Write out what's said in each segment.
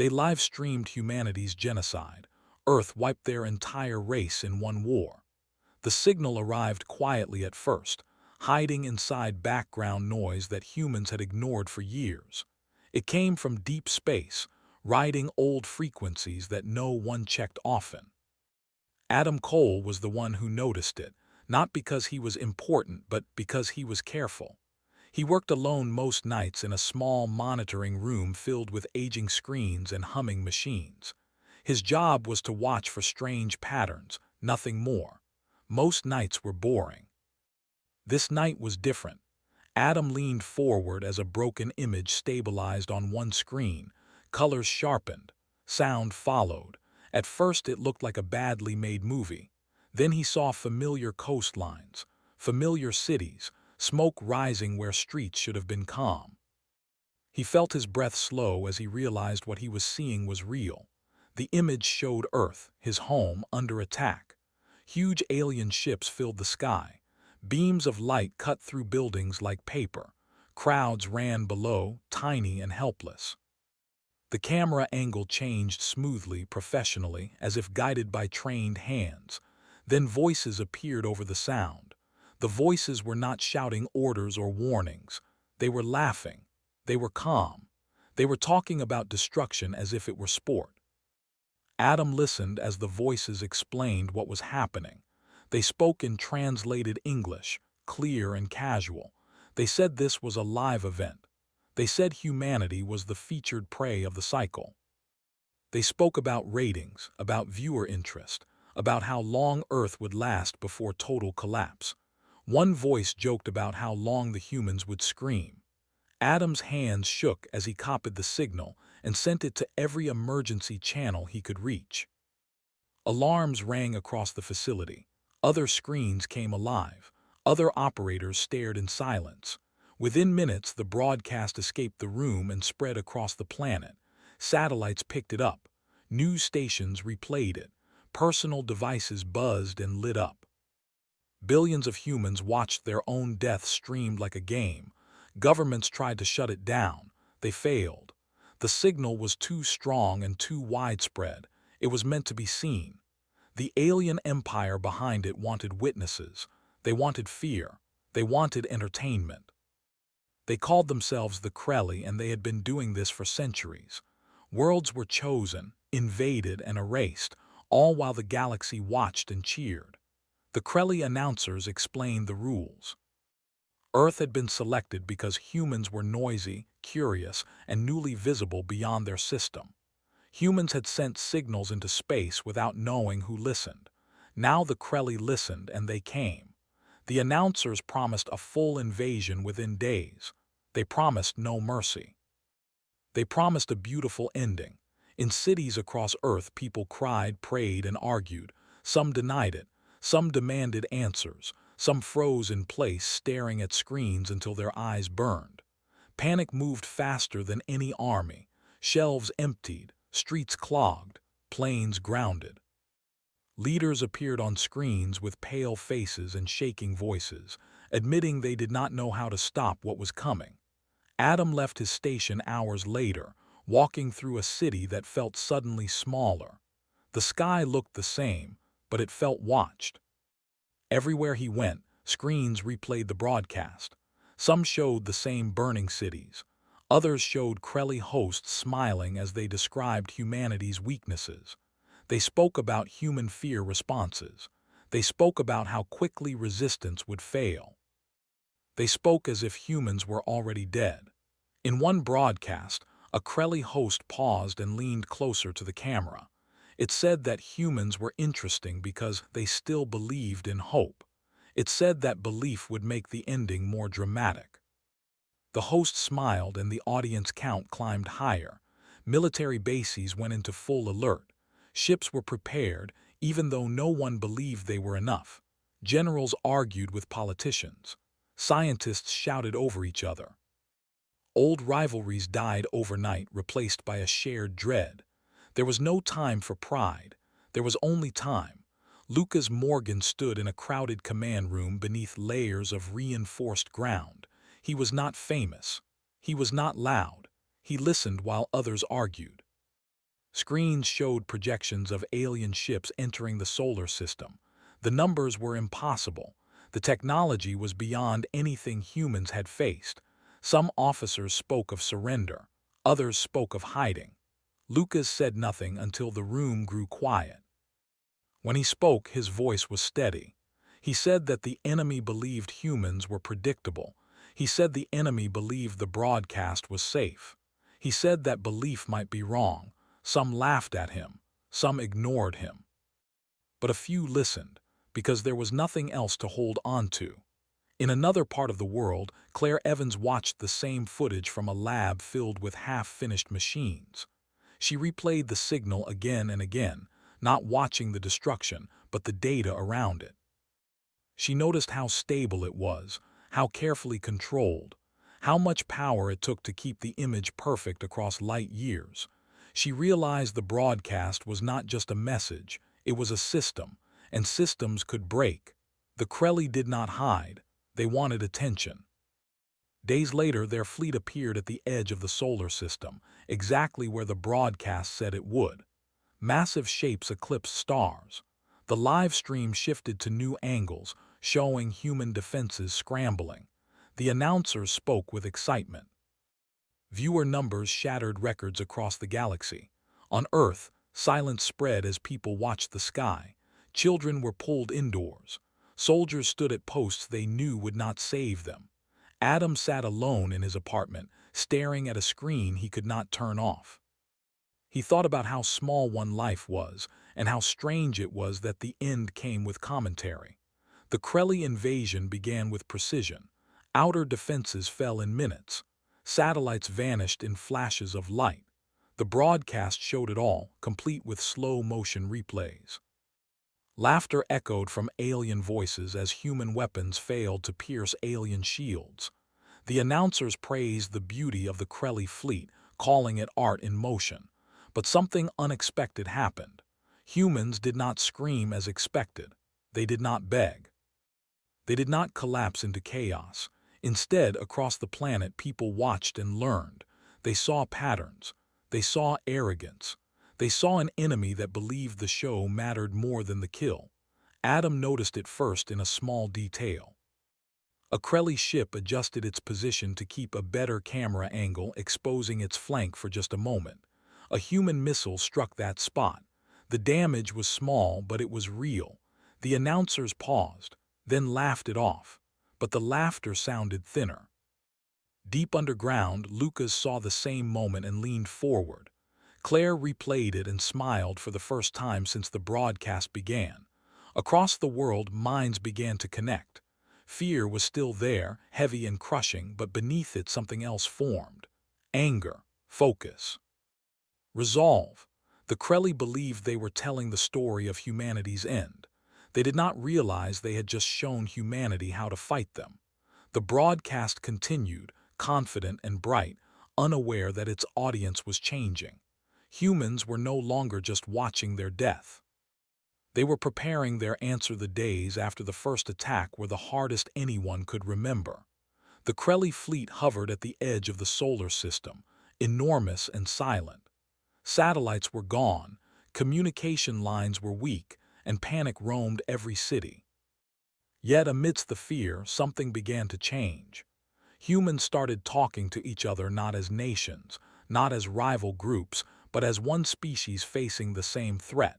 They live-streamed humanity's genocide. Earth wiped their entire race in one war. The signal arrived quietly at first, hiding inside background noise that humans had ignored for years. It came from deep space, riding old frequencies that no one checked often. Adam Cole was the one who noticed it, not because he was important but because he was careful. He worked alone most nights in a small monitoring room filled with aging screens and humming machines. His job was to watch for strange patterns, nothing more. Most nights were boring. This night was different. Adam leaned forward as a broken image stabilized on one screen. Colors sharpened. Sound followed. At first it looked like a badly made movie. Then he saw familiar coastlines, familiar cities, smoke rising where streets should have been calm. He felt his breath slow as he realized what he was seeing was real. The image showed Earth, his home, under attack. Huge alien ships filled the sky. Beams of light cut through buildings like paper. Crowds ran below, tiny and helpless. The camera angle changed smoothly, professionally, as if guided by trained hands. Then voices appeared over the sound. The voices were not shouting orders or warnings. They were laughing. They were calm. They were talking about destruction as if it were sport. Adam listened as the voices explained what was happening. They spoke in translated English, clear and casual. They said this was a live event. They said humanity was the featured prey of the cycle. They spoke about ratings, about viewer interest, about how long Earth would last before total collapse. One voice joked about how long the humans would scream. Adam's hands shook as he copied the signal and sent it to every emergency channel he could reach. Alarms rang across the facility. Other screens came alive. Other operators stared in silence. Within minutes, the broadcast escaped the room and spread across the planet. Satellites picked it up. News stations replayed it. Personal devices buzzed and lit up. Billions of humans watched their own death streamed like a game. Governments tried to shut it down. They failed. The signal was too strong and too widespread. It was meant to be seen. The alien empire behind it wanted witnesses. They wanted fear. They wanted entertainment. They called themselves the Krelly, and they had been doing this for centuries. Worlds were chosen, invaded, and erased, all while the galaxy watched and cheered. The Krelly announcers explained the rules. Earth had been selected because humans were noisy, curious, and newly visible beyond their system. Humans had sent signals into space without knowing who listened. Now the Krelly listened, and they came. The announcers promised a full invasion within days. They promised no mercy. They promised a beautiful ending. In cities across Earth, people cried, prayed, and argued. Some denied it. Some demanded answers. Some froze in place, staring at screens until their eyes burned. Panic moved faster than any army. Shelves emptied, streets clogged, planes grounded. Leaders appeared on screens with pale faces and shaking voices, admitting they did not know how to stop what was coming. Adam left his station hours later, walking through a city that felt suddenly smaller. The sky looked the same, but it felt watched. Everywhere he went, screens replayed the broadcast. Some showed the same burning cities. Others showed Krelly hosts smiling as they described humanity's weaknesses. They spoke about human fear responses. They spoke about how quickly resistance would fail. They spoke as if humans were already dead. In one broadcast, a Krelly host paused and leaned closer to the camera. It said that humans were interesting because they still believed in hope. It said that belief would make the ending more dramatic. The host smiled and the audience count climbed higher. Military bases went into full alert. Ships were prepared, even though no one believed they were enough. Generals argued with politicians. Scientists shouted over each other. Old rivalries died overnight, replaced by a shared dread. There was no time for pride. There was only time. Lucas Morgan stood in a crowded command room beneath layers of reinforced ground. He was not famous. He was not loud. He listened while others argued. Screens showed projections of alien ships entering the solar system. The numbers were impossible. The technology was beyond anything humans had faced. Some officers spoke of surrender. Others spoke of hiding. Lucas said nothing until the room grew quiet. When he spoke, his voice was steady. He said that the enemy believed humans were predictable. He said the enemy believed the broadcast was safe. He said that belief might be wrong. Some laughed at him. Some ignored him. But a few listened, because there was nothing else to hold on to. In another part of the world, Claire Evans watched the same footage from a lab filled with half-finished machines. She replayed the signal again and again, not watching the destruction, but the data around it. She noticed how stable it was, how carefully controlled, how much power it took to keep the image perfect across light years. She realized the broadcast was not just a message, it was a system, and systems could break. The Krelly did not hide, they wanted attention. Days later, their fleet appeared at the edge of the solar system, exactly where the broadcast said it would. Massive shapes eclipsed stars. The live stream shifted to new angles, showing human defenses scrambling. The announcers spoke with excitement. Viewer numbers shattered records across the galaxy. On Earth, silence spread as people watched the sky. Children were pulled indoors. Soldiers stood at posts they knew would not save them. Adam sat alone in his apartment, staring at a screen he could not turn off. He thought about how small one life was, and how strange it was that the end came with commentary. The Krelly invasion began with precision. Outer defenses fell in minutes. Satellites vanished in flashes of light. The broadcast showed it all, complete with slow-motion replays. Laughter echoed from alien voices as human weapons failed to pierce alien shields. The announcers praised the beauty of the Krelly fleet, calling it art in motion. But something unexpected happened. Humans did not scream as expected. They did not beg. They did not collapse into chaos. Instead, across the planet, people watched and learned. They saw patterns. They saw arrogance. They saw an enemy that believed the show mattered more than the kill. Adam noticed it first in a small detail. A Krelly ship adjusted its position to keep a better camera angle, exposing its flank for just a moment. A human missile struck that spot. The damage was small, but it was real. The announcers paused, then laughed it off. But the laughter sounded thinner. Deep underground, Lucas saw the same moment and leaned forward. Claire replayed it and smiled for the first time since the broadcast began. Across the world, minds began to connect. Fear was still there, heavy and crushing, but beneath it something else formed. Anger, focus, resolve. The Krelly believed they were telling the story of humanity's end. They did not realize they had just shown humanity how to fight them. The broadcast continued, confident and bright, unaware that its audience was changing. Humans were no longer just watching their death. They were preparing their answer. The days after the first attack were the hardest anyone could remember. The Krelly fleet hovered at the edge of the solar system, enormous and silent. Satellites were gone, communication lines were weak, and panic roamed every city. Yet amidst the fear, something began to change. Humans started talking to each other not as nations, not as rival groups, but as one species facing the same threat.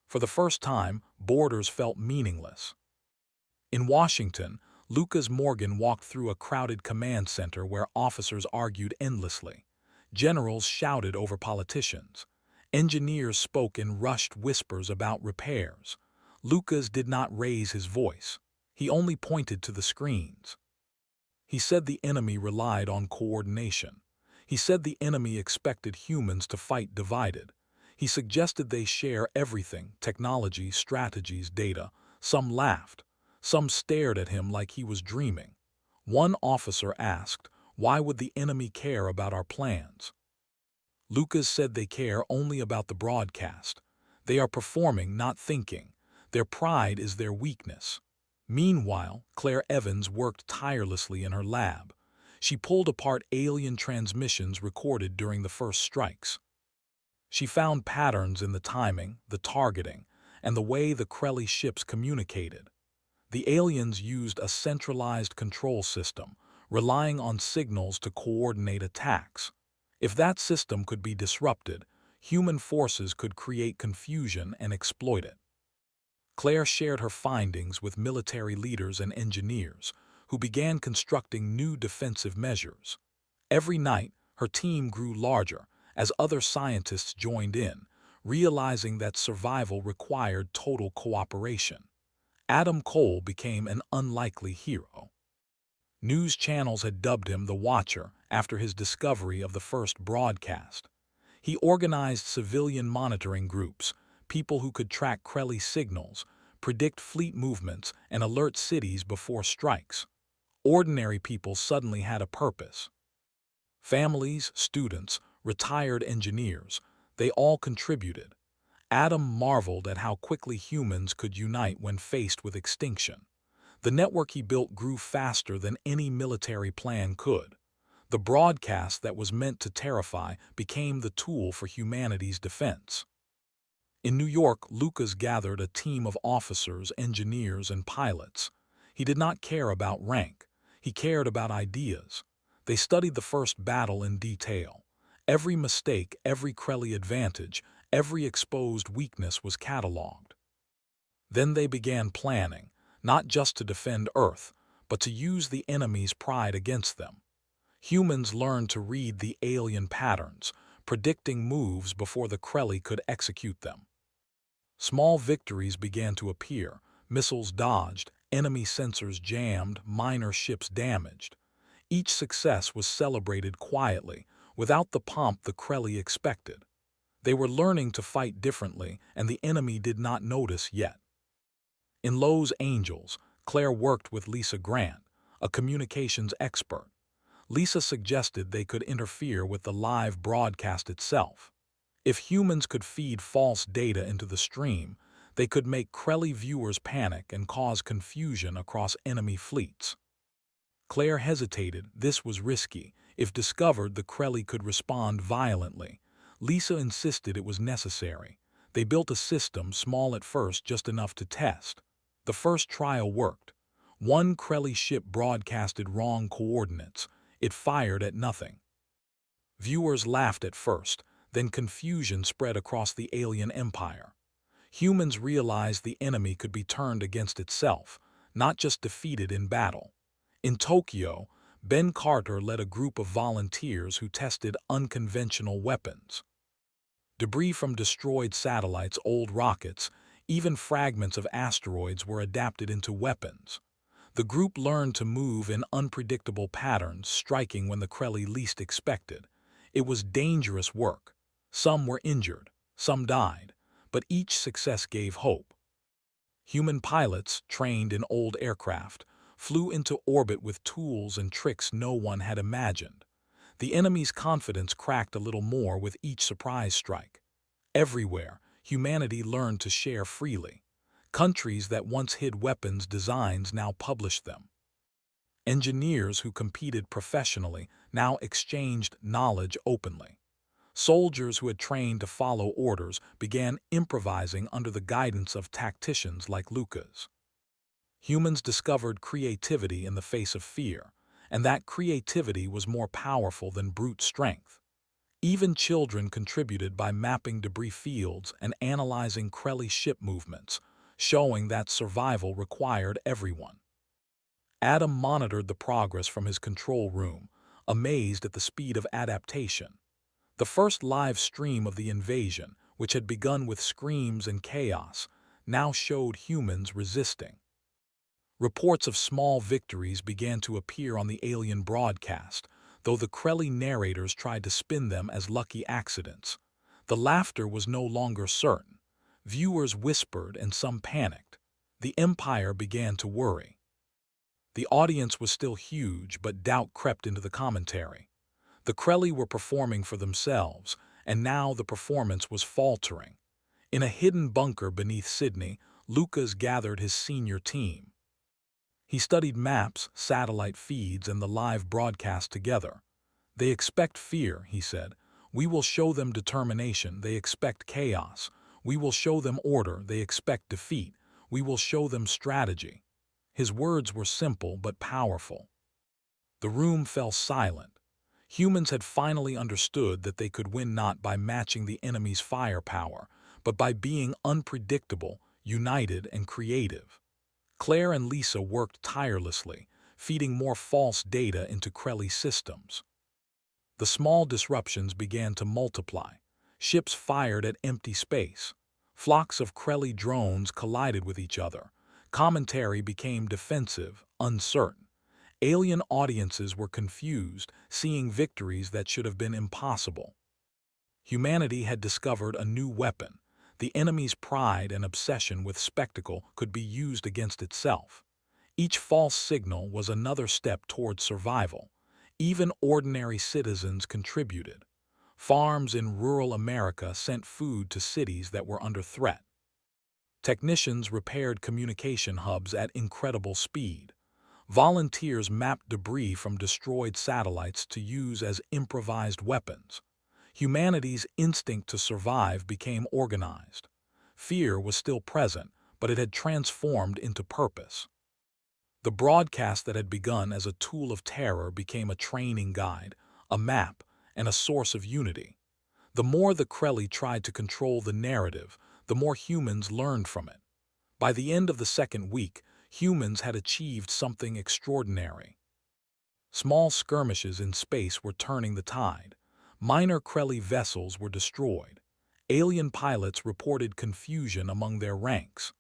For the first time, borders felt meaningless. In Washington, Lucas Morgan walked through a crowded command center where officers argued endlessly. Generals shouted over politicians. Engineers spoke in rushed whispers about repairs. Lucas did not raise his voice. He only pointed to the screens. He said the enemy relied on coordination. He said the enemy expected humans to fight divided. He suggested they share everything, technology, strategies, data. Some laughed. Some stared at him like he was dreaming. One officer asked, "Why would the enemy care about our plans?" Lucas said they care only about the broadcast. They are performing, not thinking. Their pride is their weakness. Meanwhile, Claire Evans worked tirelessly in her lab. She pulled apart alien transmissions recorded during the first strikes. She found patterns in the timing, the targeting, and the way the Krelly ships communicated. The aliens used a centralized control system, relying on signals to coordinate attacks. If that system could be disrupted, human forces could create confusion and exploit it. Claire shared her findings with military leaders and engineers, who began constructing new defensive measures. Every night, her team grew larger as other scientists joined in, realizing that survival required total cooperation. Adam Cole became an unlikely hero. News channels had dubbed him the Watcher after his discovery of the first broadcast. He organized civilian monitoring groups, people who could track Krelly signals, predict fleet movements, and alert cities before strikes. Ordinary people suddenly had a purpose. Families, students, retired engineers, they all contributed. Adam marveled at how quickly humans could unite when faced with extinction. The network he built grew faster than any military plan could. The broadcast that was meant to terrify became the tool for humanity's defense. In New York, Lucas gathered a team of officers, engineers, and pilots. He did not care about rank. He cared about ideas. They studied the first battle in detail. Every mistake, every Krelly advantage, every exposed weakness was catalogued. Then they began planning, not just to defend Earth, but to use the enemy's pride against them. Humans learned to read the alien patterns, predicting moves before the Krelly could execute them. Small victories began to appear, missiles dodged, enemy sensors jammed, minor ships damaged. Each success was celebrated quietly, without the pomp the Krelly expected. They were learning to fight differently, and the enemy did not notice yet. In Lowe's Angels, Claire worked with Lisa Grant, a communications expert. Lisa suggested they could interfere with the live broadcast itself. If humans could feed false data into the stream, they could make Krelly viewers panic and cause confusion across enemy fleets. Claire hesitated. This was risky. If discovered, the Krelly could respond violently. Lisa insisted it was necessary. They built a system, small at first, just enough to test. The first trial worked. One Krelly ship broadcasted wrong coordinates. It fired at nothing. Viewers laughed at first, then confusion spread across the alien empire. Humans realized the enemy could be turned against itself, not just defeated in battle. In Tokyo, Ben Carter led a group of volunteers who tested unconventional weapons. Debris from destroyed satellites, old rockets, even fragments of asteroids were adapted into weapons. The group learned to move in unpredictable patterns, striking when the Krelly least expected. It was dangerous work. Some were injured, some died, but each success gave hope. Human pilots, trained in old aircraft, flew into orbit with tools and tricks no one had imagined. The enemy's confidence cracked a little more with each surprise strike. Everywhere, humanity learned to share freely. Countries that once hid weapons designs now published them. Engineers who competed professionally now exchanged knowledge openly. Soldiers who had trained to follow orders began improvising under the guidance of tacticians like Lucas. Humans discovered creativity in the face of fear, and that creativity was more powerful than brute strength. Even children contributed by mapping debris fields and analyzing Krelly ship movements, showing that survival required everyone. Adam monitored the progress from his control room, amazed at the speed of adaptation. The first live stream of the invasion, which had begun with screams and chaos, now showed humans resisting. Reports of small victories began to appear on the alien broadcast, though the Krelly narrators tried to spin them as lucky accidents. The laughter was no longer certain. Viewers whispered and some panicked. The Empire began to worry. The audience was still huge, but doubt crept into the commentary. The Krelly were performing for themselves, and now the performance was faltering. In a hidden bunker beneath Sydney, Lucas gathered his senior team. He studied maps, satellite feeds, and the live broadcast together. They expect fear, he said. We will show them determination, they expect chaos. We will show them order, they expect defeat. We will show them strategy. His words were simple but powerful. The room fell silent. Humans had finally understood that they could win not by matching the enemy's firepower, but by being unpredictable, united, and creative. Claire and Lisa worked tirelessly, feeding more false data into Krelly's systems. The small disruptions began to multiply. Ships fired at empty space. Flocks of Krelly drones collided with each other. Commentary became defensive, uncertain. Alien audiences were confused, seeing victories that should have been impossible. Humanity had discovered a new weapon. The enemy's pride and obsession with spectacle could be used against itself. Each false signal was another step toward survival. Even ordinary citizens contributed. Farms in rural America sent food to cities that were under threat. Technicians repaired communication hubs at incredible speed. Volunteers mapped debris from destroyed satellites to use as improvised weapons. Humanity's instinct to survive became organized. Fear was still present, but it had transformed into purpose. The broadcast that had begun as a tool of terror became a training guide, a map, and a source of unity. The more the Krelly tried to control the narrative, the more humans learned from it. By the end of the second week, humans had achieved something extraordinary. Small skirmishes in space were turning the tide. Minor Krelly vessels were destroyed. Alien pilots reported confusion among their ranks.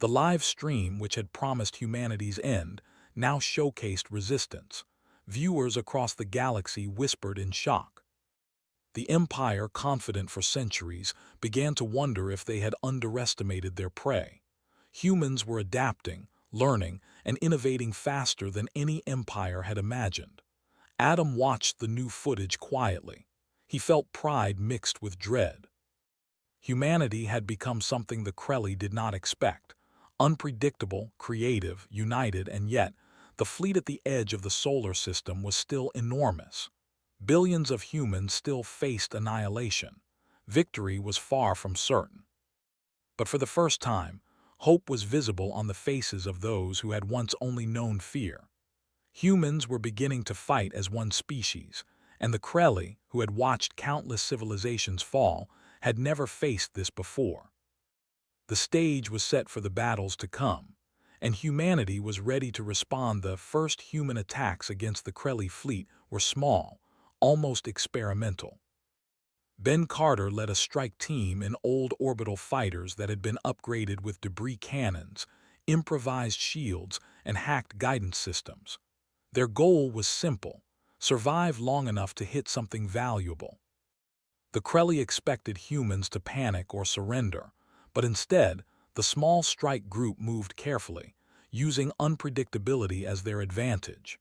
The live stream, which had promised humanity's end, now showcased resistance. Viewers across the galaxy whispered in shock. The Empire, confident for centuries, began to wonder if they had underestimated their prey. Humans were adapting, learning, and innovating faster than any empire had imagined. Adam watched the new footage quietly. He felt pride mixed with dread. Humanity had become something the Krelly did not expect. Unpredictable, creative, united, and yet, the fleet at the edge of the solar system was still enormous. Billions of humans still faced annihilation. Victory was far from certain. But for the first time, hope was visible on the faces of those who had once only known fear. Humans were beginning to fight as one species, and the Krelly, who had watched countless civilizations fall, had never faced this before. The stage was set for the battles to come, and humanity was ready to respond. The first human attacks against the Krelly fleet were small, almost experimental. Ben Carter led a strike team in old orbital fighters that had been upgraded with debris cannons, improvised shields, and hacked guidance systems. Their goal was simple: survive long enough to hit something valuable. The Krelly expected humans to panic or surrender, but instead, the small strike group moved carefully, using unpredictability as their advantage.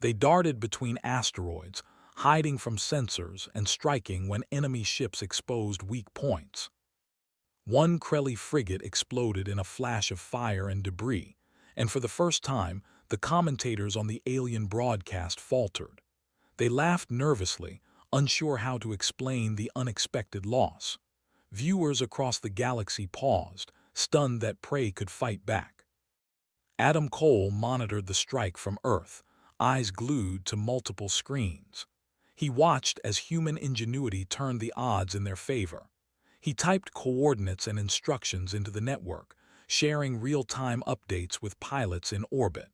They darted between asteroids, hiding from sensors and striking when enemy ships exposed weak points. One Krelly frigate exploded in a flash of fire and debris, and for the first time, the commentators on the alien broadcast faltered. They laughed nervously, unsure how to explain the unexpected loss. Viewers across the galaxy paused, stunned that prey could fight back. Adam Cole monitored the strike from Earth, eyes glued to multiple screens. He watched as human ingenuity turned the odds in their favor. He typed coordinates and instructions into the network, sharing real-time updates with pilots in orbit.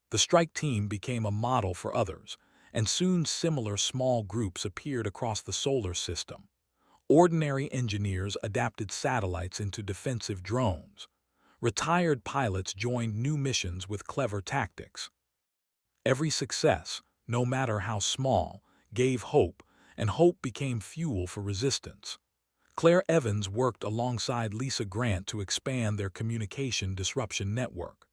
The strike team became a model for others, and soon similar small groups appeared across the solar system. Ordinary engineers adapted satellites into defensive drones. Retired pilots joined new missions with clever tactics. Every success, no matter how small, gave hope, and hope became fuel for resistance. Claire Evans worked alongside Lisa Grant to expand their communication disruption network.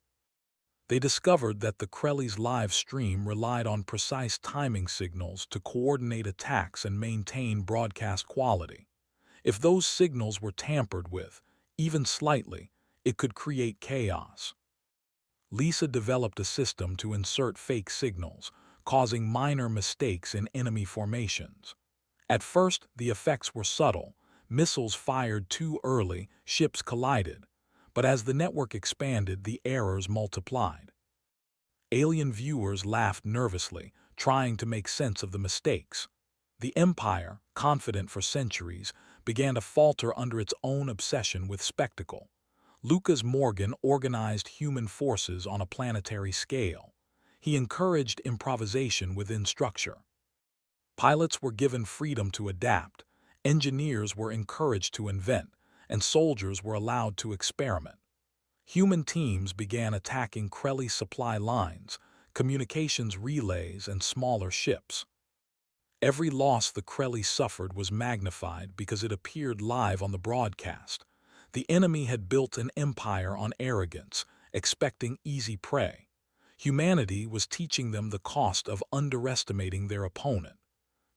They discovered that the Krelly's live stream relied on precise timing signals to coordinate attacks and maintain broadcast quality. If those signals were tampered with, even slightly, it could create chaos. Lisa developed a system to insert fake signals, causing minor mistakes in enemy formations. At first, the effects were subtle. Missiles fired too early, ships collided. But as the network expanded, the errors multiplied. Alien viewers laughed nervously, trying to make sense of the mistakes. The Empire, confident for centuries, began to falter under its own obsession with spectacle. Lucas Morgan organized human forces on a planetary scale. He encouraged improvisation within structure. Pilots were given freedom to adapt, engineers were encouraged to invent, and soldiers were allowed to experiment. Human teams began attacking Krelly supply lines, communications relays, and smaller ships. Every loss the Krelly suffered was magnified because it appeared live on the broadcast. The enemy had built an empire on arrogance, expecting easy prey. Humanity was teaching them the cost of underestimating their opponent.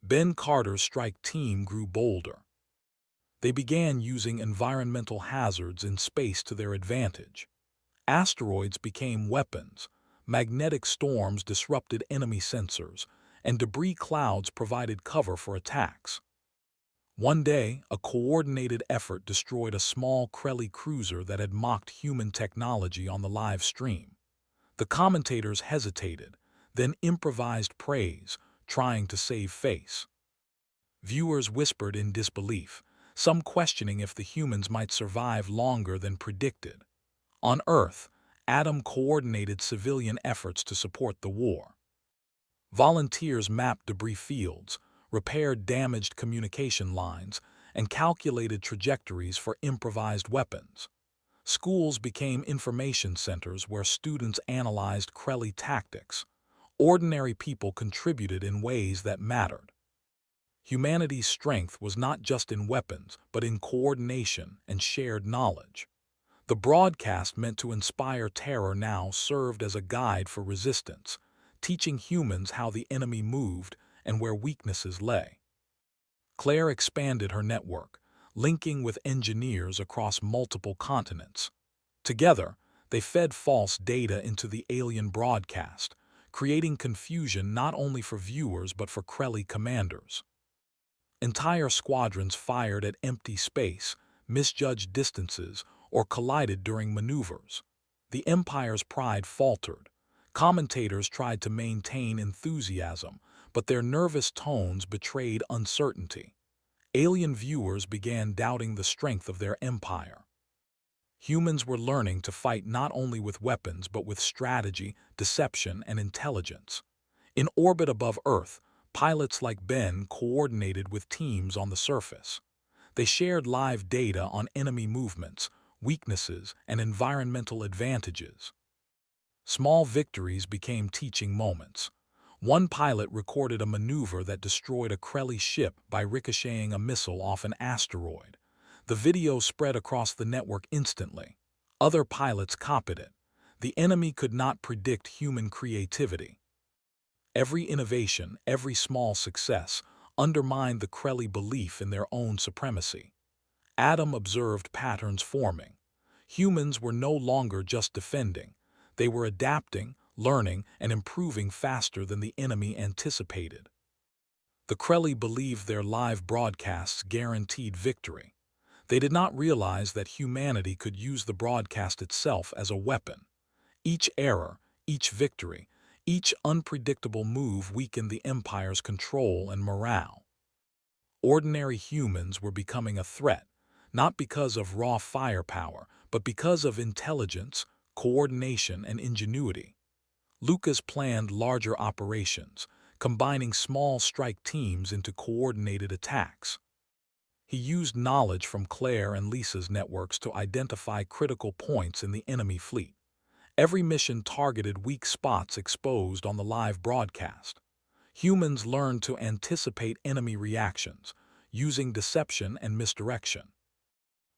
Ben Carter's strike team grew bolder. They began using environmental hazards in space to their advantage. Asteroids became weapons, magnetic storms disrupted enemy sensors, and debris clouds provided cover for attacks. One day, a coordinated effort destroyed a small Krelly cruiser that had mocked human technology on the live stream. The commentators hesitated, then improvised praise, trying to save face. Viewers whispered in disbelief, some questioning if the humans might survive longer than predicted. On Earth, Adam coordinated civilian efforts to support the war. Volunteers mapped debris fields, repaired damaged communication lines, and calculated trajectories for improvised weapons. Schools became information centers where students analyzed Krelly tactics. Ordinary people contributed in ways that mattered. Humanity's strength was not just in weapons, but in coordination and shared knowledge. The broadcast meant to inspire terror now served as a guide for resistance, teaching humans how the enemy moved and where weaknesses lay. Claire expanded her network, linking with engineers across multiple continents. Together, they fed false data into the alien broadcast, creating confusion not only for viewers but for Krelly commanders. Entire squadrons fired at empty space, misjudged distances, or collided during maneuvers. The Empire's pride faltered. Commentators tried to maintain enthusiasm, but their nervous tones betrayed uncertainty. Alien viewers began doubting the strength of their empire. Humans were learning to fight not only with weapons but with strategy, deception, and intelligence. In orbit above Earth, pilots like Ben coordinated with teams on the surface. They shared live data on enemy movements, weaknesses, and environmental advantages. Small victories became teaching moments. One pilot recorded a maneuver that destroyed a Krelly ship by ricocheting a missile off an asteroid. The video spread across the network instantly. Other pilots copied it. The enemy could not predict human creativity. Every innovation, every small success, undermined the Krelly belief in their own supremacy. Adam observed patterns forming. Humans were no longer just defending. They were adapting, learning, and improving faster than the enemy anticipated. The Krelly believed their live broadcasts guaranteed victory. They did not realize that humanity could use the broadcast itself as a weapon. Each error, each victory, each unpredictable move weakened the Empire's control and morale. Ordinary humans were becoming a threat, not because of raw firepower, but because of intelligence, coordination, and ingenuity. Lucas planned larger operations, combining small strike teams into coordinated attacks. He used knowledge from Claire and Lisa's networks to identify critical points in the enemy fleet. Every mission targeted weak spots exposed on the live broadcast. Humans learned to anticipate enemy reactions, using deception and misdirection.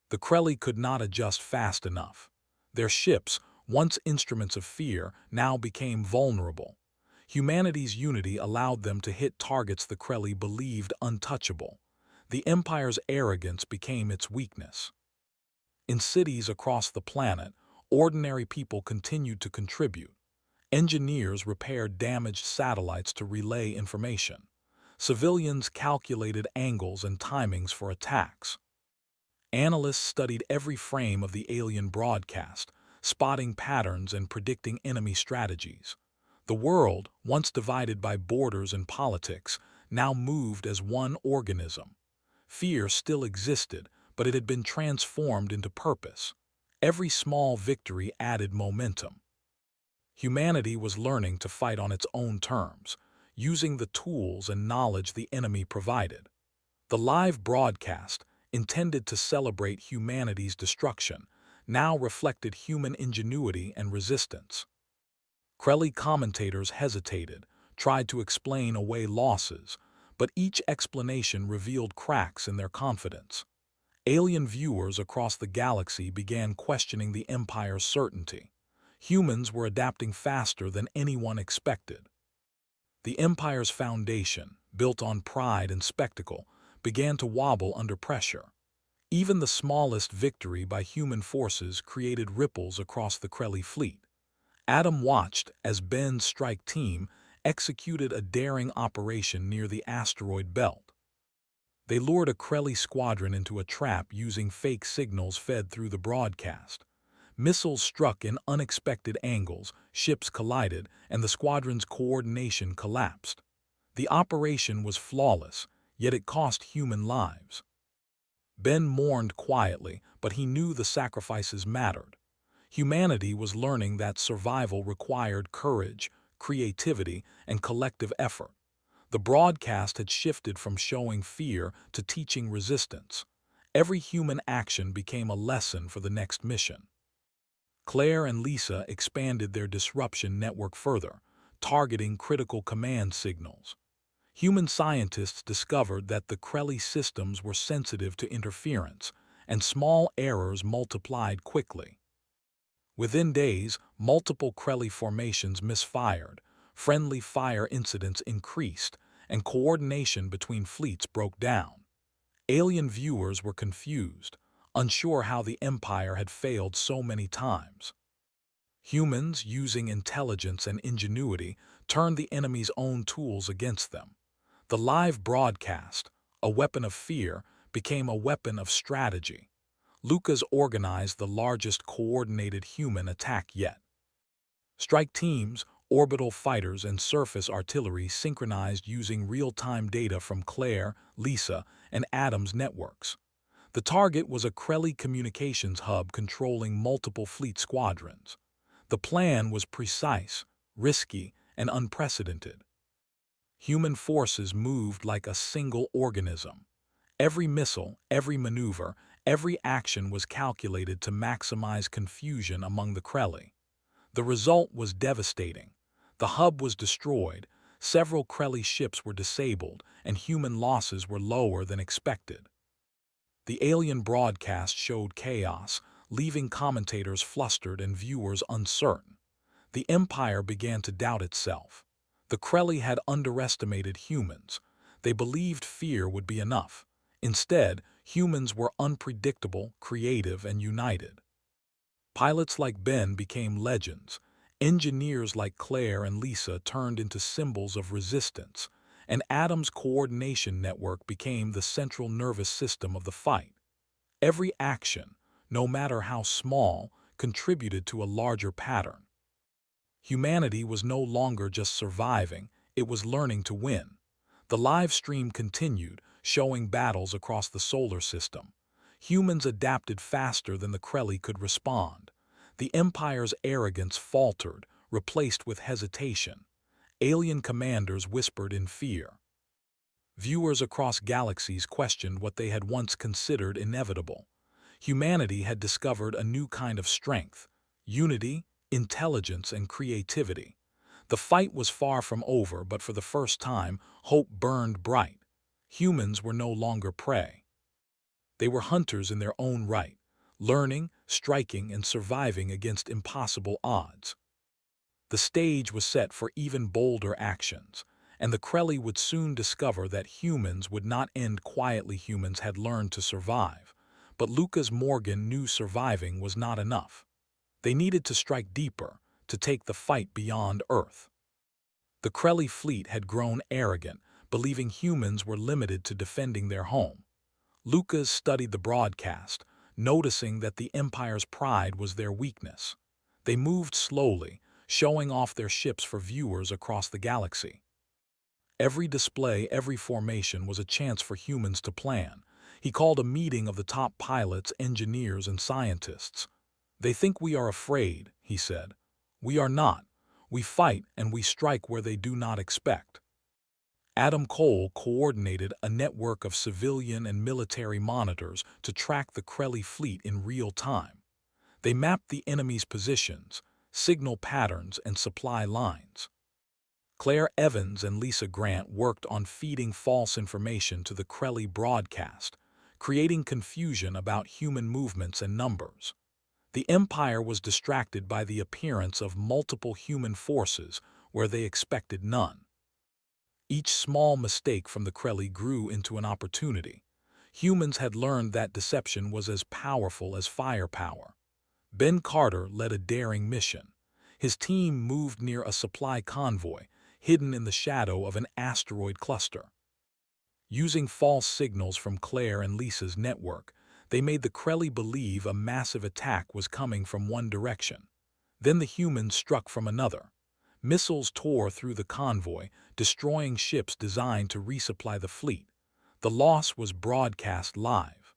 The Krelly could not adjust fast enough. Their ships, once instruments of fear, now became vulnerable. Humanity's unity allowed them to hit targets the Krelly believed untouchable. The Empire's arrogance became its weakness. In cities across the planet, ordinary people continued to contribute. Engineers repaired damaged satellites to relay information. Civilians calculated angles and timings for attacks. Analysts studied every frame of the alien broadcast, spotting patterns and predicting enemy strategies. The world, once divided by borders and politics, now moved as one organism. Fear still existed, but it had been transformed into purpose. Every small victory added momentum. Humanity was learning to fight on its own terms, using the tools and knowledge the enemy provided. The live broadcast, intended to celebrate humanity's destruction, now reflected human ingenuity and resistance. Krelly commentators hesitated, tried to explain away losses, but each explanation revealed cracks in their confidence. Alien viewers across the galaxy began questioning the Empire's certainty. Humans were adapting faster than anyone expected. The Empire's foundation, built on pride and spectacle, began to wobble under pressure. Even the smallest victory by human forces created ripples across the Krelly fleet. Adam watched as Ben's strike team executed a daring operation near the asteroid belt. They lured a Krelly squadron into a trap using fake signals fed through the broadcast. Missiles struck in unexpected angles, ships collided, and the squadron's coordination collapsed. The operation was flawless, yet it cost human lives. Ben mourned quietly, but he knew the sacrifices mattered. Humanity was learning that survival required courage, creativity, and collective effort. The broadcast had shifted from showing fear to teaching resistance. Every human action became a lesson for the next mission. Claire and Lisa expanded their disruption network further, targeting critical command signals. Human scientists discovered that the Krelly systems were sensitive to interference, and small errors multiplied quickly. Within days, multiple Krelly formations misfired, friendly fire incidents increased, and coordination between fleets broke down. Alien viewers were confused, unsure how the Empire had failed so many times. Humans, using intelligence and ingenuity, turned the enemy's own tools against them. The live broadcast, a weapon of fear, became a weapon of strategy. Lucas organized the largest coordinated human attack yet. Strike teams, orbital fighters, and surface artillery synchronized using real-time data from Claire, Lisa, and Adam's networks. The target was a Krelly communications hub controlling multiple fleet squadrons. The plan was precise, risky, and unprecedented. Human forces moved like a single organism. Every missile, every maneuver, every action was calculated to maximize confusion among the Krelly. The result was devastating. The hub was destroyed, several Krelly ships were disabled, and human losses were lower than expected. The alien broadcast showed chaos, leaving commentators flustered and viewers uncertain. The Empire began to doubt itself. The Krelly had underestimated humans. They believed fear would be enough. Instead, humans were unpredictable, creative, and united. Pilots like Ben became legends. Engineers like Claire and Lisa turned into symbols of resistance, and Adam's coordination network became the central nervous system of the fight. Every action, no matter how small, contributed to a larger pattern. Humanity was no longer just surviving, it was learning to win. The live stream continued, showing battles across the solar system. Humans adapted faster than the Krelly could respond. The Empire's arrogance faltered, replaced with hesitation. Alien commanders whispered in fear. Viewers across galaxies questioned what they had once considered inevitable. Humanity had discovered a new kind of strength: unity, intelligence, and creativity. The fight was far from over, but for the first time, hope burned bright. Humans were no longer prey. They were hunters in their own right, learning, striking, and surviving against impossible odds. The stage was set for even bolder actions, and the Krelly would soon discover that humans would not end quietly. Humans had learned to survive, but Lucas Morgan knew surviving was not enough. They needed to strike deeper, to take the fight beyond Earth. The Krelly fleet had grown arrogant, believing humans were limited to defending their home. Lucas studied the broadcast, noticing that the Empire's pride was their weakness. They moved slowly, showing off their ships for viewers across the galaxy. Every display, every formation was a chance for humans to plan. He called a meeting of the top pilots, engineers, and scientists. "They think we are afraid," he said. "We are not. We fight and we strike where they do not expect." Adam Cole coordinated a network of civilian and military monitors to track the Krelly fleet in real time. They mapped the enemy's positions, signal patterns, and supply lines. Claire Evans and Lisa Grant worked on feeding false information to the Krelly broadcast, creating confusion about human movements and numbers. The Empire was distracted by the appearance of multiple human forces where they expected none. Each small mistake from the Krelly grew into an opportunity. Humans had learned that deception was as powerful as firepower. Ben Carter led a daring mission. His team moved near a supply convoy, hidden in the shadow of an asteroid cluster. Using false signals from Claire and Lisa's network, they made the Krelly believe a massive attack was coming from one direction. Then the humans struck from another. Missiles tore through the convoy, destroying ships designed to resupply the fleet. The loss was broadcast live.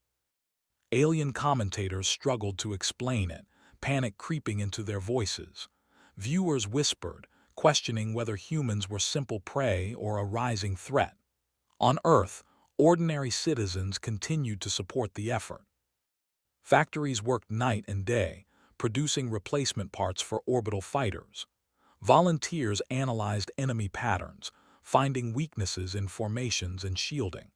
Alien commentators struggled to explain it, panic creeping into their voices. Viewers whispered, questioning whether humans were simple prey or a rising threat. On Earth, ordinary citizens continued to support the effort. Factories worked night and day, producing replacement parts for orbital fighters. Volunteers analyzed enemy patterns, finding weaknesses in formations and shielding.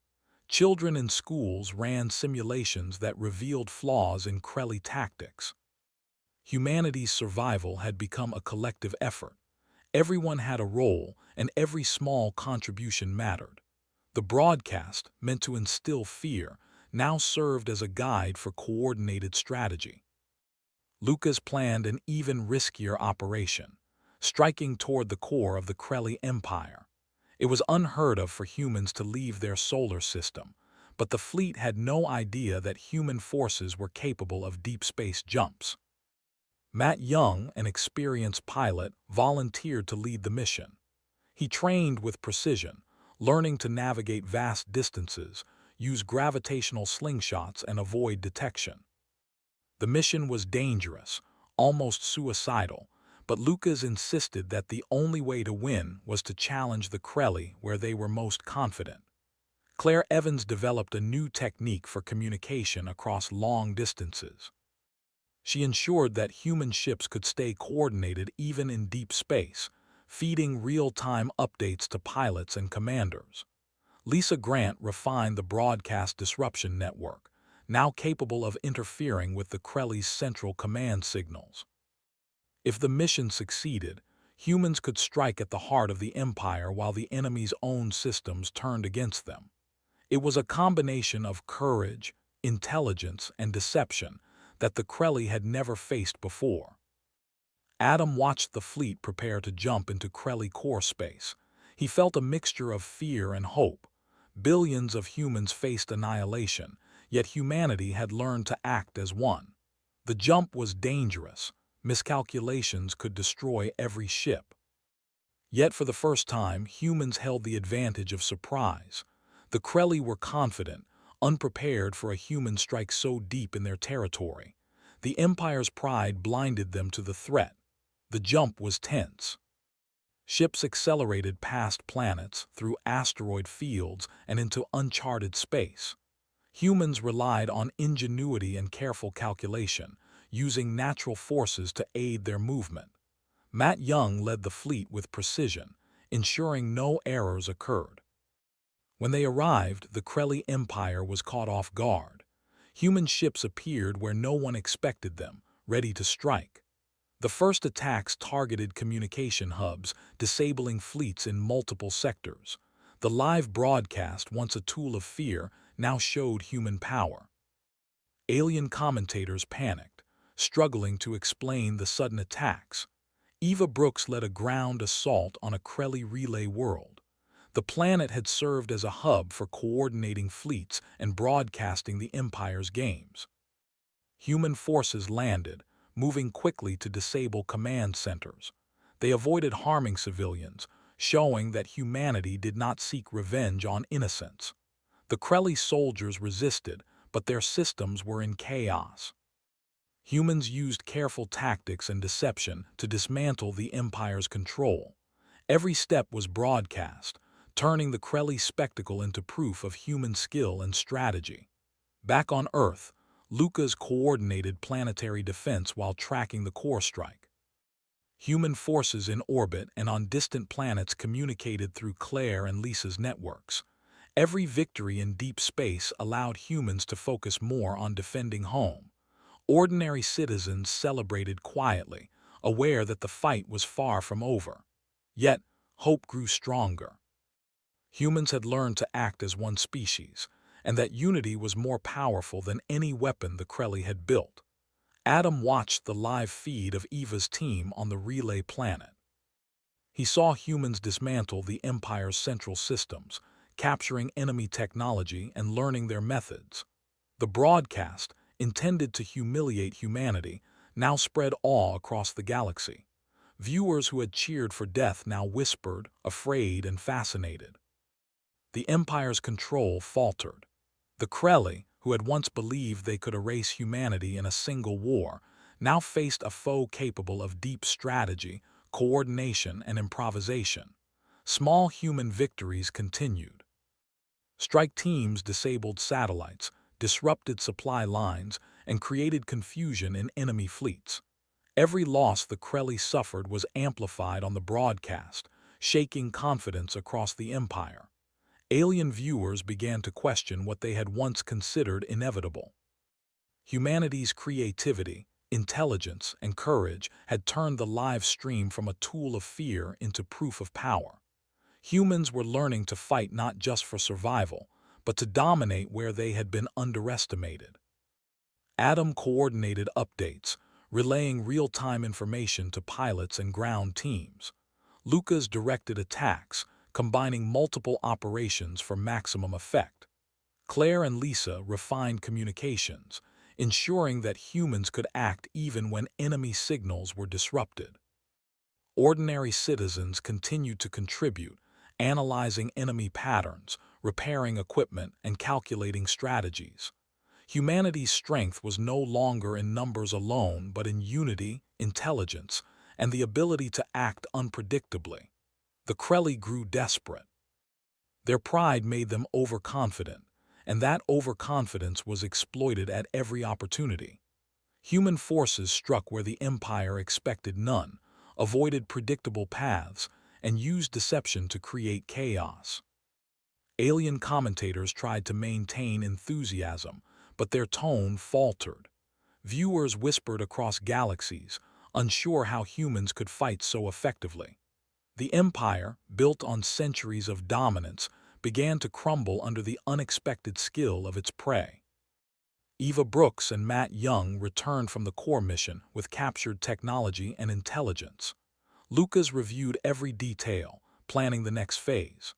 Children in schools ran simulations that revealed flaws in Krelly tactics. Humanity's survival had become a collective effort. Everyone had a role, and every small contribution mattered. The broadcast, meant to instill fear, now served as a guide for coordinated strategy. Lucas planned an even riskier operation, striking toward the core of the Krelly Empire. It was unheard of for humans to leave their solar system, but the fleet had no idea that human forces were capable of deep space jumps. Matt Young, an experienced pilot, volunteered to lead the mission. He trained with precision, learning to navigate vast distances, use gravitational slingshots, and avoid detection. The mission was dangerous, almost suicidal, but Lucas insisted that the only way to win was to challenge the Krelly where they were most confident. Claire Evans developed a new technique for communication across long distances. She ensured that human ships could stay coordinated even in deep space, feeding real-time updates to pilots and commanders. Lisa Grant refined the broadcast disruption network, now capable of interfering with the Krelly's central command signals. If the mission succeeded, humans could strike at the heart of the Empire while the enemy's own systems turned against them. It was a combination of courage, intelligence, and deception that the Krelly had never faced before. Adam watched the fleet prepare to jump into Krelly core space. He felt a mixture of fear and hope. Billions of humans faced annihilation, yet humanity had learned to act as one. The jump was dangerous. Miscalculations could destroy every ship. Yet for the first time, humans held the advantage of surprise. The Krelly were confident, unprepared for a human strike so deep in their territory. The Empire's pride blinded them to the threat. The jump was tense. Ships accelerated past planets, through asteroid fields, and into uncharted space. Humans relied on ingenuity and careful calculation, using natural forces to aid their movement. Matt Young led the fleet with precision, ensuring no errors occurred. When they arrived, the Krelly Empire was caught off guard. Human ships appeared where no one expected them, ready to strike. The first attacks targeted communication hubs, disabling fleets in multiple sectors. The live broadcast, once a tool of fear, now showed human power. Alien commentators panicked, struggling to explain the sudden attacks. Eva Brooks led a ground assault on a Krelly relay world. The planet had served as a hub for coordinating fleets and broadcasting the Empire's games. Human forces landed, moving quickly to disable command centers. They avoided harming civilians, showing that humanity did not seek revenge on innocents. The Krelly soldiers resisted, but their systems were in chaos. Humans used careful tactics and deception to dismantle the Empire's control. Every step was broadcast, turning the Krelly spectacle into proof of human skill and strategy. Back on Earth, Lucas coordinated planetary defense while tracking the core strike. Human forces in orbit and on distant planets communicated through Claire and Lisa's networks. Every victory in deep space allowed humans to focus more on defending home. Ordinary citizens celebrated quietly, aware that the fight was far from over. Yet, hope grew stronger. Humans had learned to act as one species, and that unity was more powerful than any weapon the Krelly had built. Adam watched the live feed of Eva's team on the relay planet. He saw humans dismantle the Empire's central systems, capturing enemy technology and learning their methods. The broadcast, intended to humiliate humanity, now spread awe across the galaxy. Viewers who had cheered for death now whispered, afraid and fascinated. The Empire's control faltered. The Krelly, who had once believed they could erase humanity in a single war, now faced a foe capable of deep strategy, coordination, and improvisation. Small human victories continued. Strike teams disabled satellites, disrupted supply lines, and created confusion in enemy fleets. Every loss the Krelly suffered was amplified on the broadcast, shaking confidence across the Empire. Alien viewers began to question what they had once considered inevitable. Humanity's creativity, intelligence, and courage had turned the live stream from a tool of fear into proof of power. Humans were learning to fight not just for survival, but to dominate where they had been underestimated. Adam coordinated updates, relaying real-time information to pilots and ground teams. Lucas directed attacks, combining multiple operations for maximum effect. Claire and Lisa refined communications, ensuring that humans could act even when enemy signals were disrupted. Ordinary citizens continued to contribute, analyzing enemy patterns, repairing equipment, and calculating strategies. Humanity's strength was no longer in numbers alone, but in unity, intelligence, and the ability to act unpredictably. The Krelly grew desperate. Their pride made them overconfident, and that overconfidence was exploited at every opportunity. Human forces struck where the Empire expected none, avoided predictable paths, and used deception to create chaos. Alien commentators tried to maintain enthusiasm, but their tone faltered. Viewers whispered across galaxies, unsure how humans could fight so effectively. The Empire, built on centuries of dominance, began to crumble under the unexpected skill of its prey. Eva Brooks and Matt Young returned from the core mission with captured technology and intelligence. Lucas reviewed every detail, planning the next phase.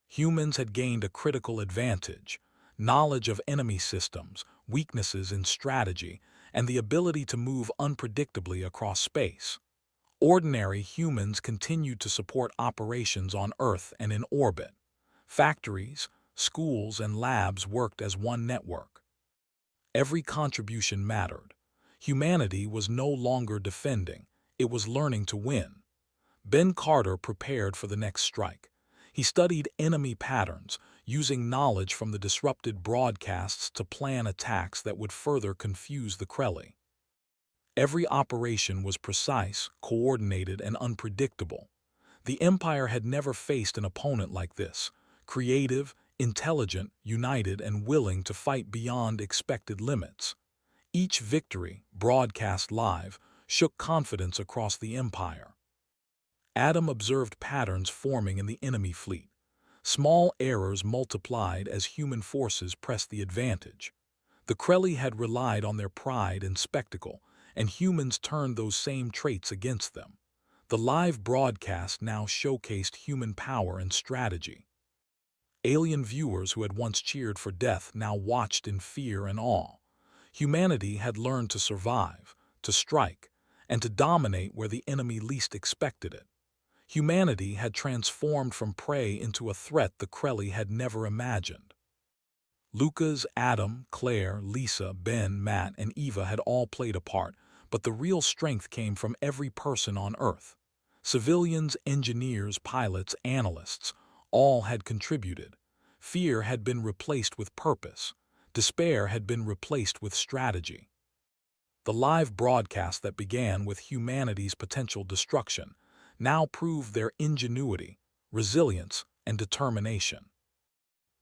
Humans had gained a critical advantage: knowledge of enemy systems, weaknesses in strategy, and the ability to move unpredictably across space. Ordinary humans continued to support operations on Earth and in orbit. Factories, schools, and labs worked as one network. Every contribution mattered. Humanity was no longer defending, it was learning to win. Ben Carter prepared for the next strike. He studied enemy patterns, using knowledge from the disrupted broadcasts to plan attacks that would further confuse the Krelly. Every operation was precise, coordinated, and unpredictable. The Empire had never faced an opponent like this: creative, intelligent, united, and willing to fight beyond expected limits. Each victory, broadcast live, shook confidence across the Empire. Adam observed patterns forming in the enemy fleet. Small errors multiplied as human forces pressed the advantage. The Krelly had relied on their pride and spectacle, and humans turned those same traits against them. The live broadcast now showcased human power and strategy. Alien viewers who had once cheered for death now watched in fear and awe. Humanity had learned to survive, to strike, and to dominate where the enemy least expected it. Humanity had transformed from prey into a threat the Krelly had never imagined. Lucas, Adam, Claire, Lisa, Ben, Matt, and Eva had all played a part, but the real strength came from every person on Earth. Civilians, engineers, pilots, analysts, all had contributed. Fear had been replaced with purpose. Despair had been replaced with strategy. The live broadcast that began with humanity's potential destruction now proved their ingenuity, resilience, and determination.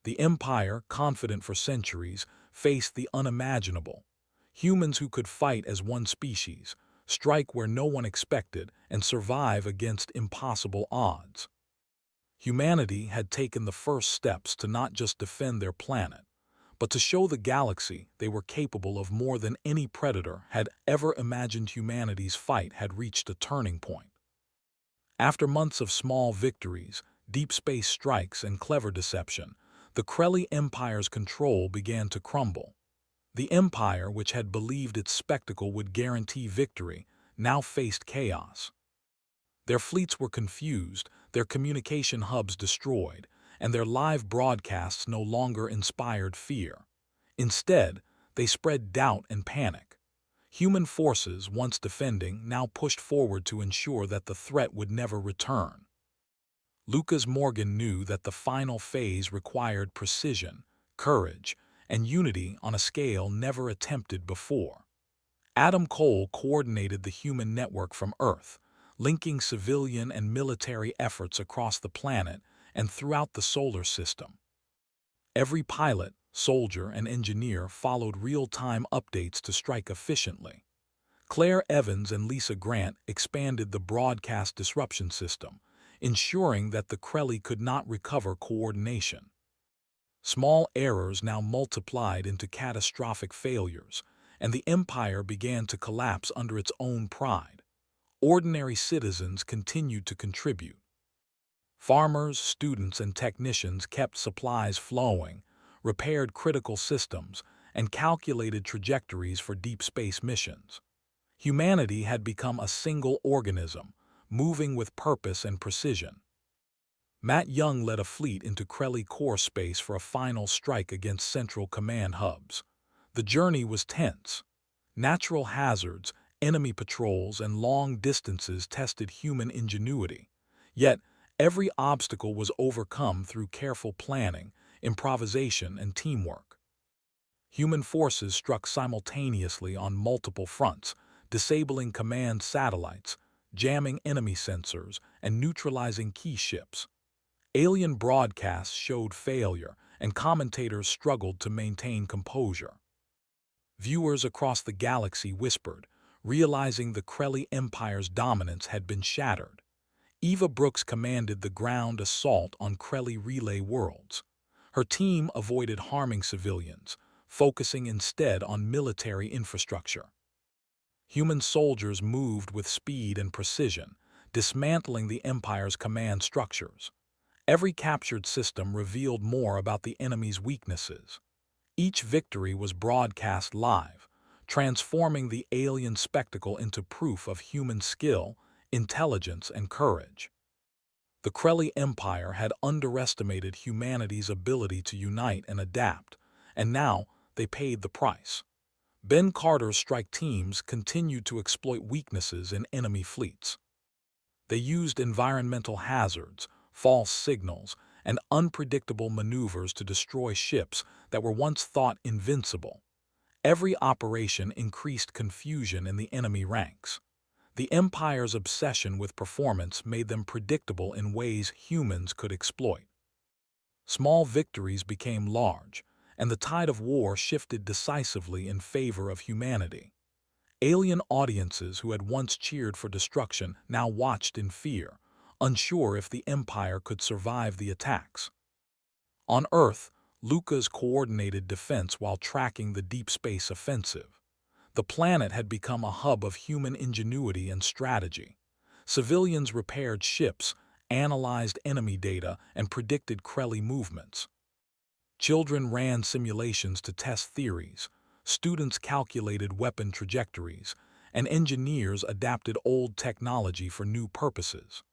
The Empire, confident for centuries, faced the unimaginable. Humans who could fight as one species, strike where no one expected, and survive against impossible odds. Humanity had taken the first steps to not just defend their planet, but to show the galaxy they were capable of more than any predator had ever imagined. Humanity's fight had reached a turning point. After months of small victories, deep space strikes, and clever deception, the Krelly Empire's control began to crumble. The Empire, which had believed its spectacle would guarantee victory, now faced chaos. Their fleets were confused, their communication hubs destroyed, and their live broadcasts no longer inspired fear. Instead, they spread doubt and panic. Human forces, once defending, now pushed forward to ensure that the threat would never return. Lucas Morgan knew that the final phase required precision, courage, and unity on a scale never attempted before. Adam Cole coordinated the human network from Earth, linking civilian and military efforts across the planet and throughout the solar system. Every pilot, soldier, and engineer followed real-time updates to strike efficiently. Claire Evans and Lisa Grant expanded the broadcast disruption system, ensuring that the Krelly could not recover coordination. Small errors now multiplied into catastrophic failures, and the Empire began to collapse under its own pride. Ordinary citizens continued to contribute. Farmers, students, and technicians kept supplies flowing, repaired critical systems, and calculated trajectories for deep space missions. Humanity had become a single organism, moving with purpose and precision. Matt Young led a fleet into Krelly core space for a final strike against Central Command hubs. The journey was tense. Natural hazards, enemy patrols, and long distances tested human ingenuity. Yet, every obstacle was overcome through careful planning, improvisation, and teamwork. Human forces struck simultaneously on multiple fronts, disabling command satellites, jamming enemy sensors, and neutralizing key ships. Alien broadcasts showed failure, and commentators struggled to maintain composure. Viewers across the galaxy whispered, realizing the Krelly Empire's dominance had been shattered. Eva Brooks commanded the ground assault on Krelly relay worlds. Her team avoided harming civilians, focusing instead on military infrastructure. Human soldiers moved with speed and precision, dismantling the Empire's command structures. Every captured system revealed more about the enemy's weaknesses. Each victory was broadcast live, transforming the alien spectacle into proof of human skill, intelligence, and courage. The Krelly Empire had underestimated humanity's ability to unite and adapt, and now they paid the price. Ben Carter's strike teams continued to exploit weaknesses in enemy fleets. They used environmental hazards, false signals, and unpredictable maneuvers to destroy ships that were once thought invincible. Every operation increased confusion in the enemy ranks. The Empire's obsession with performance made them predictable in ways humans could exploit. Small victories became large, and the tide of war shifted decisively in favor of humanity. Alien audiences who had once cheered for destruction now watched in fear, unsure if the Empire could survive the attacks. On Earth, Lucas coordinated defense while tracking the deep space offensive. The planet had become a hub of human ingenuity and strategy. Civilians repaired ships, analyzed enemy data, and predicted Krelly movements. Children ran simulations to test theories, students calculated weapon trajectories, and engineers adapted old technology for new purposes.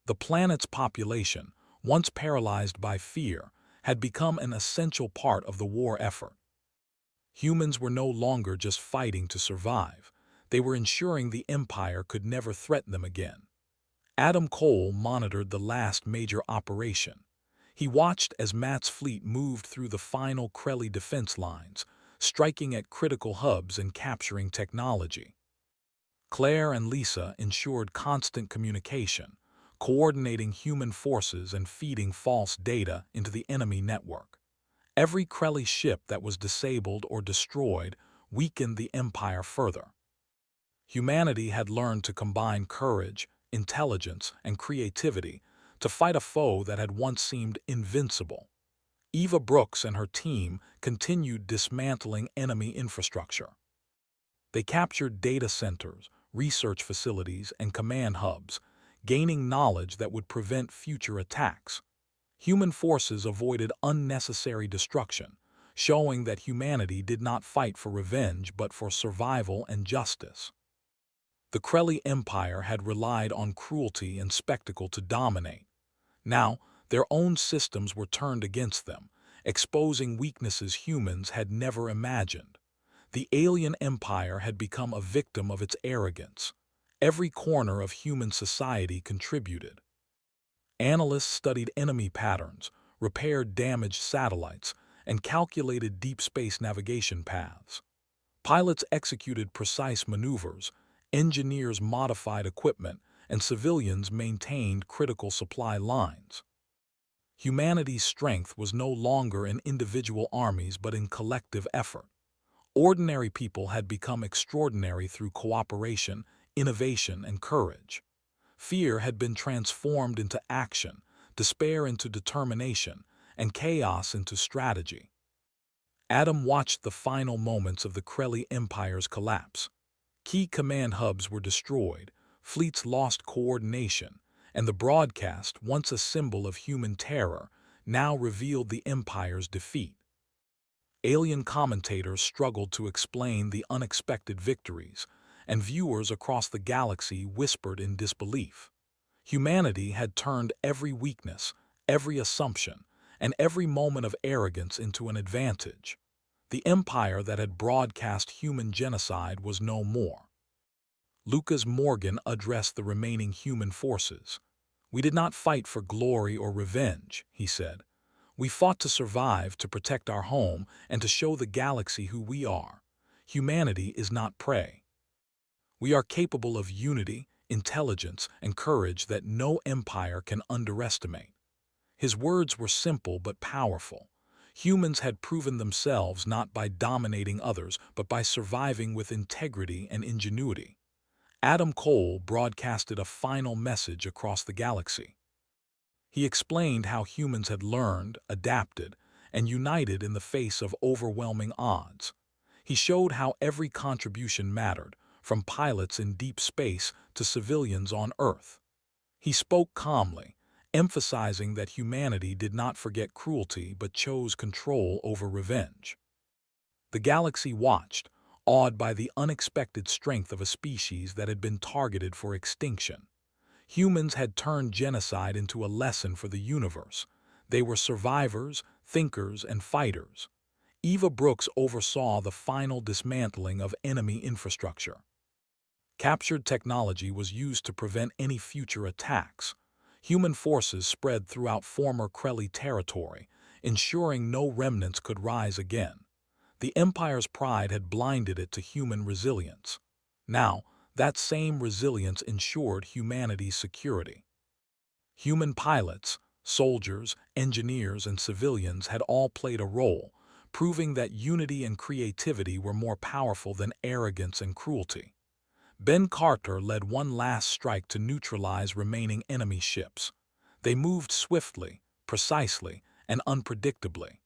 The planet's population, once paralyzed by fear, had become an essential part of the war effort. Humans were no longer just fighting to survive. They were ensuring the Empire could never threaten them again. Adam Cole monitored the last major operation. He watched as Matt's fleet moved through the final Krelly defense lines, striking at critical hubs and capturing technology. Claire and Lisa ensured constant communication, coordinating human forces and feeding false data into the enemy network. Every Krelly ship that was disabled or destroyed weakened the Empire further. Humanity had learned to combine courage, intelligence, and creativity to fight a foe that had once seemed invincible. Eva Brooks and her team continued dismantling enemy infrastructure. They captured data centers, research facilities, and command hubs, gaining knowledge that would prevent future attacks. Human forces avoided unnecessary destruction, showing that humanity did not fight for revenge but for survival and justice. The Krelly Empire had relied on cruelty and spectacle to dominate. Now, their own systems were turned against them, exposing weaknesses humans had never imagined. The alien empire had become a victim of its arrogance. Every corner of human society contributed. Analysts studied enemy patterns, repaired damaged satellites, and calculated deep space navigation paths. Pilots executed precise maneuvers, engineers modified equipment, and civilians maintained critical supply lines. Humanity's strength was no longer in individual armies but in collective effort. Ordinary people had become extraordinary through cooperation, innovation, and courage. Fear had been transformed into action, despair into determination, and chaos into strategy. Adam watched the final moments of the Krelly Empire's collapse. Key command hubs were destroyed, fleets lost coordination, and the broadcast, once a symbol of human terror, now revealed the Empire's defeat. Alien commentators struggled to explain the unexpected victories, and viewers across the galaxy whispered in disbelief. Humanity had turned every weakness, every assumption, and every moment of arrogance into an advantage. The empire that had broadcast human genocide was no more. Lucas Morgan addressed the remaining human forces. "We did not fight for glory or revenge," he said. "We fought to survive, to protect our home, and to show the galaxy who we are. Humanity is not prey. We are capable of unity, intelligence, and courage that no empire can underestimate." His words were simple but powerful. Humans had proven themselves not by dominating others, but by surviving with integrity and ingenuity. Adam Cole broadcasted a final message across the galaxy. He explained how humans had learned, adapted, and united in the face of overwhelming odds. He showed how every contribution mattered, from pilots in deep space to civilians on Earth. He spoke calmly, emphasizing that humanity did not forget cruelty but chose control over revenge. The galaxy watched, awed by the unexpected strength of a species that had been targeted for extinction. Humans had turned genocide into a lesson for the universe. They were survivors, thinkers, and fighters. Eva Brooks oversaw the final dismantling of enemy infrastructure. Captured technology was used to prevent any future attacks. Human forces spread throughout former Krelly territory, ensuring no remnants could rise again. The Empire's pride had blinded it to human resilience. Now, that same resilience ensured humanity's security. Human pilots, soldiers, engineers, and civilians had all played a role, proving that unity and creativity were more powerful than arrogance and cruelty. Ben Carter led one last strike to neutralize remaining enemy ships. They moved swiftly, precisely, and unpredictably.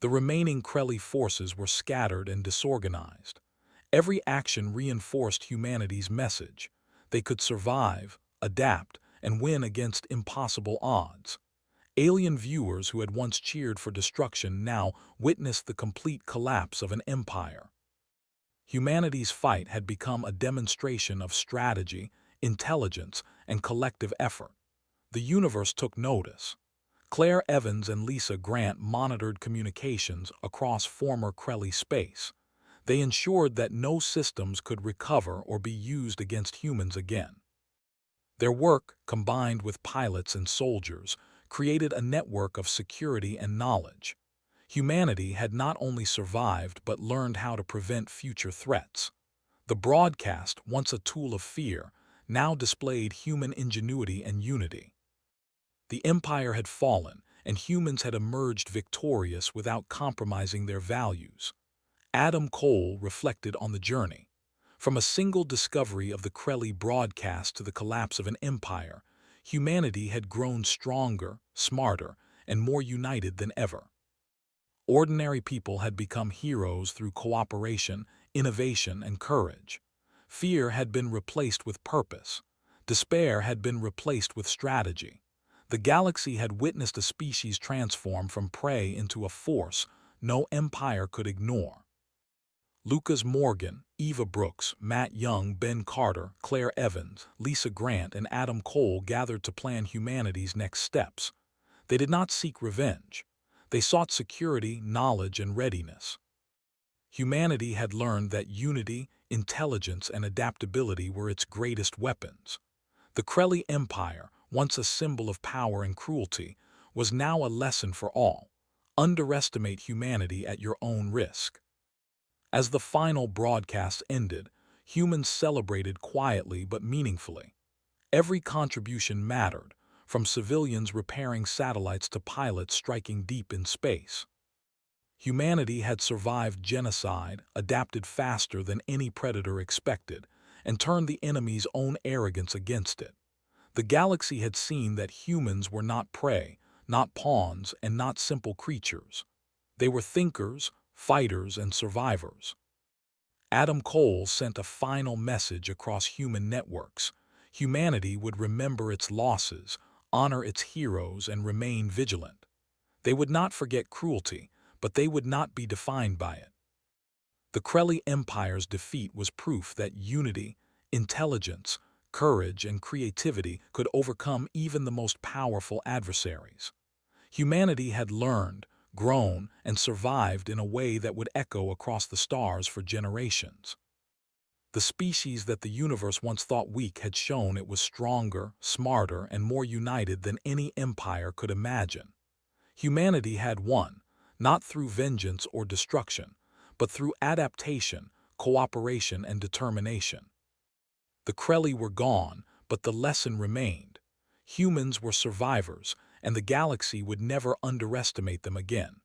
The remaining Krelly forces were scattered and disorganized. Every action reinforced humanity's message. They could survive, adapt, and win against impossible odds. Alien viewers who had once cheered for destruction now witnessed the complete collapse of an empire. Humanity's fight had become a demonstration of strategy, intelligence, and collective effort. The universe took notice. Claire Evans and Lisa Grant monitored communications across former Crelly space. They ensured that no systems could recover or be used against humans again. Their work, combined with pilots and soldiers, created a network of security and knowledge. Humanity had not only survived but learned how to prevent future threats. The broadcast, once a tool of fear, now displayed human ingenuity and unity. The empire had fallen, and humans had emerged victorious without compromising their values. Adam Cole reflected on the journey. From a single discovery of the Crelly broadcast to the collapse of an empire, humanity had grown stronger, smarter, and more united than ever. Ordinary people had become heroes through cooperation, innovation, and courage. Fear had been replaced with purpose. Despair had been replaced with strategy. The galaxy had witnessed a species transform from prey into a force no empire could ignore. Lucas Morgan, Eva Brooks, Matt Young, Ben Carter, Claire Evans, Lisa Grant, and Adam Cole gathered to plan humanity's next steps. They did not seek revenge. They sought security, knowledge, and readiness. Humanity had learned that unity, intelligence, and adaptability were its greatest weapons. The Crelly Empire, once a symbol of power and cruelty, was now a lesson for all. Underestimate humanity at your own risk. As the final broadcast ended, humans celebrated quietly but meaningfully. Every contribution mattered, from civilians repairing satellites to pilots striking deep in space. Humanity had survived genocide, adapted faster than any predator expected, and turned the enemy's own arrogance against it. The galaxy had seen that humans were not prey, not pawns, and not simple creatures. They were thinkers, fighters, and survivors. Adam Cole sent a final message across human networks. Humanity would remember its losses, honor its heroes, and remain vigilant. They would not forget cruelty, but they would not be defined by it. The Crelly Empire's defeat was proof that unity, intelligence, courage, and creativity could overcome even the most powerful adversaries. Humanity had learned, grown, and survived in a way that would echo across the stars for generations. The species that the universe once thought weak had shown it was stronger, smarter, and more united than any empire could imagine. Humanity had won, not through vengeance or destruction, but through adaptation, cooperation, and determination. The Crelly were gone, but the lesson remained. Humans were survivors, and the galaxy would never underestimate them again.